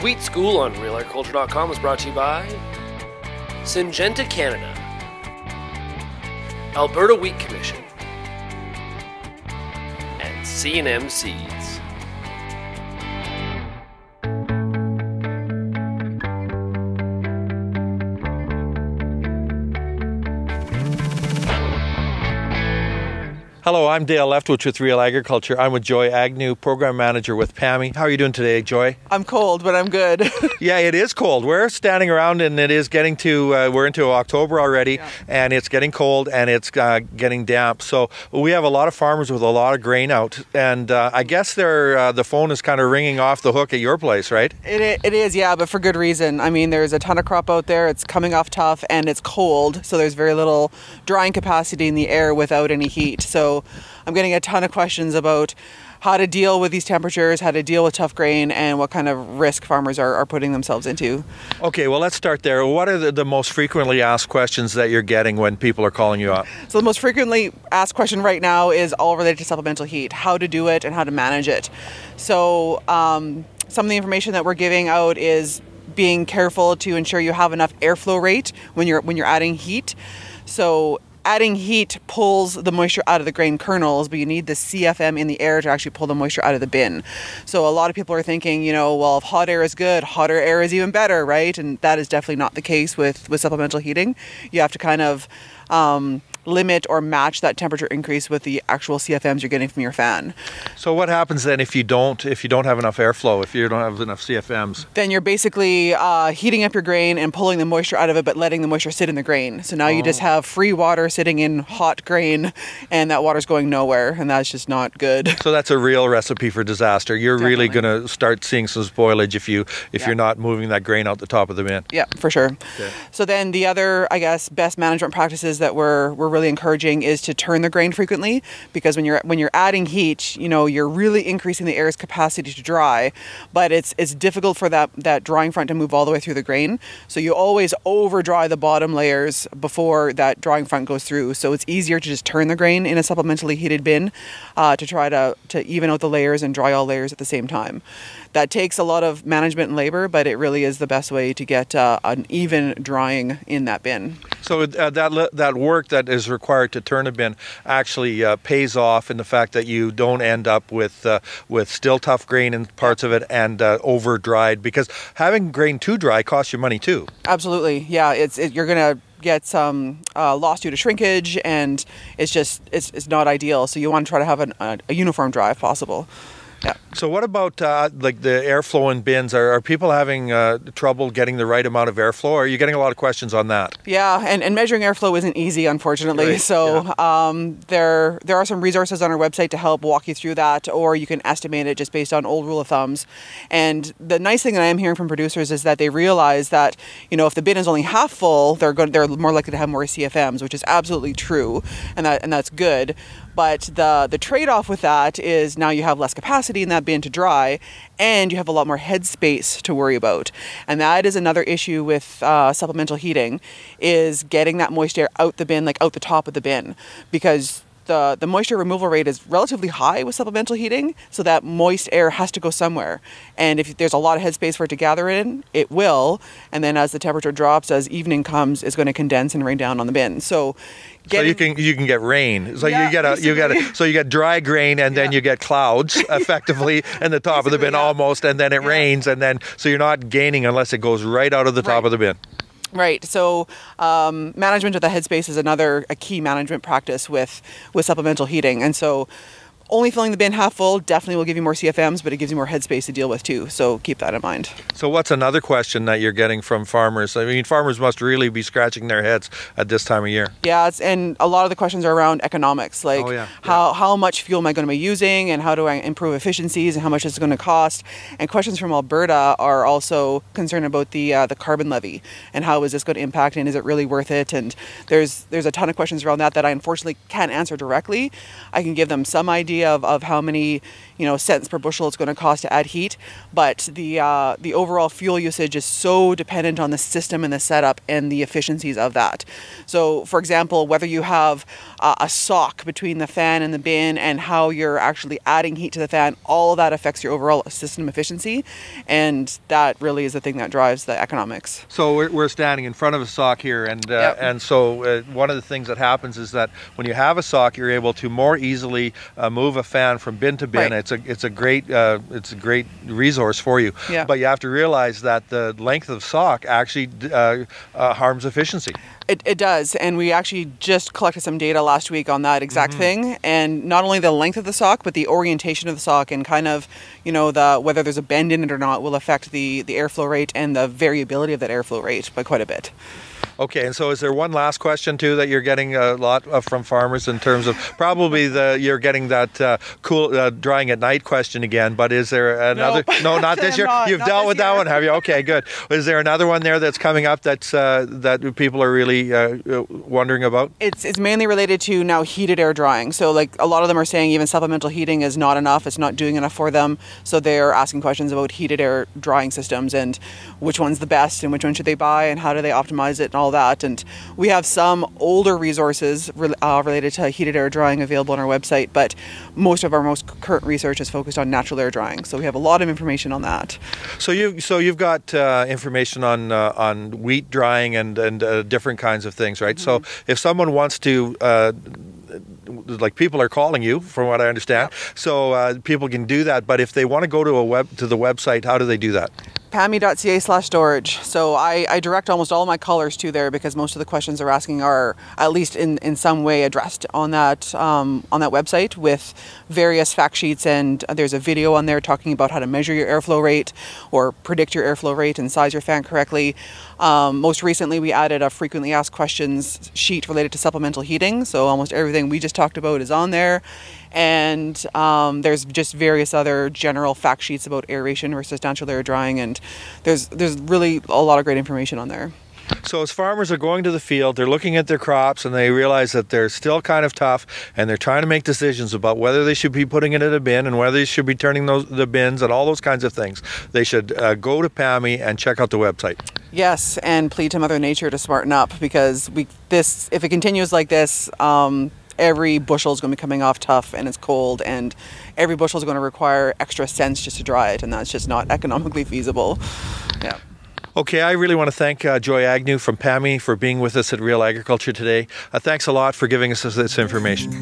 Wheat School on RealAgriculture.com is brought to you by Syngenta Canada, Alberta Wheat Commission, and C&M Seeds. Hello, I'm Dale Leftwich with Real Agriculture. I'm with Joy Agnew, Program Manager with PAMI. How are you doing today, Joy? I'm cold, but I'm good. Yeah, it is cold. We're standing around and it is getting to, we're into October already, and it's getting cold and it's getting damp. So we have a lot of farmers with a lot of grain out, and I guess the phone is kind of ringing off the hook at your place, right? It is, yeah, but for good reason. I mean, there's a ton of crop out there. It's coming off tough and it's cold, so there's very little drying capacity in the air without any heat. So I'm getting a ton of questions about how to deal with these temperatures, how to deal with tough grain, and what kind of risk farmers are putting themselves into. Okay, well, let's start there. What are the most frequently asked questions that you're getting when people are calling you up? So the most frequently asked question right now is all related to supplemental heat, how to do it and how to manage it. So some of the information that we're giving out is being careful to ensure you have enough airflow rate when you're adding heat. So adding heat pulls the moisture out of the grain kernels, but you need the CFM in the air to actually pull the moisture out of the bin. So a lot of people are thinking, well, if hot air is good, hotter air is even better, right? And that is definitely not the case with supplemental heating. You have to kind of limit or match that temperature increase with the actual CFMs you're getting from your fan. So what happens then if you don't have enough airflow, if you don't have enough CFMs? Then you're basically heating up your grain and pulling the moisture out of it, but letting the moisture sit in the grain. So now you just have free water sitting in hot grain, and that water's going nowhere, and that's just not good. So that's a real recipe for disaster. You're really going to start seeing some spoilage if you're not moving that grain out the top of the bin. Yeah, for sure. Okay. So then the other, I guess, best management practices that we're really encouraging is to turn the grain frequently, because when you're adding heat, you're really increasing the air's capacity to dry, but it's difficult for that drying front to move all the way through the grain. So you always over dry the bottom layers before that drying front goes through. So it's easier to just turn the grain in a supplementally heated bin to try to even out the layers and dry all layers at the same time. That takes a lot of management and labor, but it really is the best way to get an even drying in that bin. So that work that is required to turn a bin actually pays off in the fact that you don't end up with still tough grain in parts of it and over dried, because having grain too dry costs you money too. Absolutely, yeah. You're gonna get some loss due to shrinkage, and it's not ideal. So you want to try to have a uniform dry if possible. Yeah. So what about like the airflow in bins? Are people having trouble getting the right amount of airflow? Are you getting a lot of questions on that? Yeah, and measuring airflow isn't easy, unfortunately. Right. So there are some resources on our website to help walk you through that, or you can estimate it just based on old rule of thumbs. And the nice thing that I am hearing from producers is that they realize that if the bin is only half full, they're more likely to have more CFMs, which is absolutely true, and that's good. But the trade-off with that is now you have less capacity in that bin to dry, and you have a lot more headspace to worry about. And that is another issue with supplemental heating, is getting that moist air out the bin, like out the top of the bin, because the moisture removal rate is relatively high with supplemental heating, so that moist air has to go somewhere. And if there's a lot of headspace for it to gather in, it will. And then as the temperature drops, as evening comes, it's going to condense and rain down on the bin. So you can get rain. So you get dry grain, and then you get clouds effectively in the top of the bin almost, and then it rains, and then so you're not gaining unless it goes right out of the top of the bin. Right. So management of the headspace is a key management practice with supplemental heating. And so only filling the bin half full definitely will give you more CFMs, but it gives you more headspace to deal with too. So keep that in mind. So what's another question that you're getting from farmers? I mean, farmers must really be scratching their heads at this time of year. Yeah, and a lot of the questions are around economics, like how much fuel am I going to be using, and how do I improve efficiencies, and how much is it going to cost? And questions from Alberta are also concerned about the carbon levy, and how is this going to impact, and is it really worth it? And there's a ton of questions around that I unfortunately can't answer directly. I can give them some idea idea of how many cents per bushel it's going to cost to add heat, but the overall fuel usage is so dependent on the system and the setup and the efficiencies of that. So, for example, whether you have a sock between the fan and the bin and how you're actually adding heat to the fan, all of that affects your overall system efficiency, and that really is the thing that drives the economics. So we're standing in front of a sock here, and so one of the things that happens is that when you have a sock, you're able to more easily move a fan from bin to bin. Right. It's a great resource for you. Yeah. But you have to realize that the length of sock actually harms efficiency. It does, and we actually just collected some data last week on that exact thing, and not only the length of the sock, but the orientation of the sock and kind of, whether there's a bend in it or not will affect the airflow rate and the variability of that airflow rate by quite a bit. Okay, and so is there one last question too that you're getting a lot from farmers in terms of probably you're getting that cool drying at night question again, but is there another? Nope. No, not this year. You've dealt with that one, have you? Okay, good. Is there another one there that's coming up that people are really wondering about? It's mainly related to now heated air drying. So like a lot of them are saying even supplemental heating is not enough. It's not doing enough for them. So they're asking questions about heated air drying systems and which one's the best and which one should they buy and how do they optimize it and all that. And we have some older resources related to heated air drying available on our website, but most of our most current research is focused on natural air drying. So we have a lot of information on that. So you've got information on wheat drying and different kinds of things, right? So if someone wants to like people are calling you, from what I understand, so people can do that. But if they want to go to the website, how do they do that? PAMI.ca/storage. So I direct almost all of my callers to there because most of the questions they're asking are at least in some way addressed on that website with various fact sheets, and there's a video on there talking about how to measure your airflow rate or predict your airflow rate and size your fan correctly. Most recently, we added a frequently asked questions sheet related to supplemental heating. So almost everything we just talked about is on there. And there's just various other general fact sheets about aeration versus natural air drying. And there's really a lot of great information on there. So as farmers are going to the field, they're looking at their crops and they realize that they're still kind of tough and they're trying to make decisions about whether they should be putting it in a bin and whether they should be turning the bins and all those kinds of things. They should go to PAMI and check out the website. Yes, and plead to Mother Nature to smarten up because if it continues like this, every bushel is going to be coming off tough and it's cold, and every bushel is going to require extra cents just to dry it, and that's just not economically feasible. Yeah. Okay, I really want to thank Joy Agnew from PAMI for being with us at Real Agriculture today. Thanks a lot for giving us this information.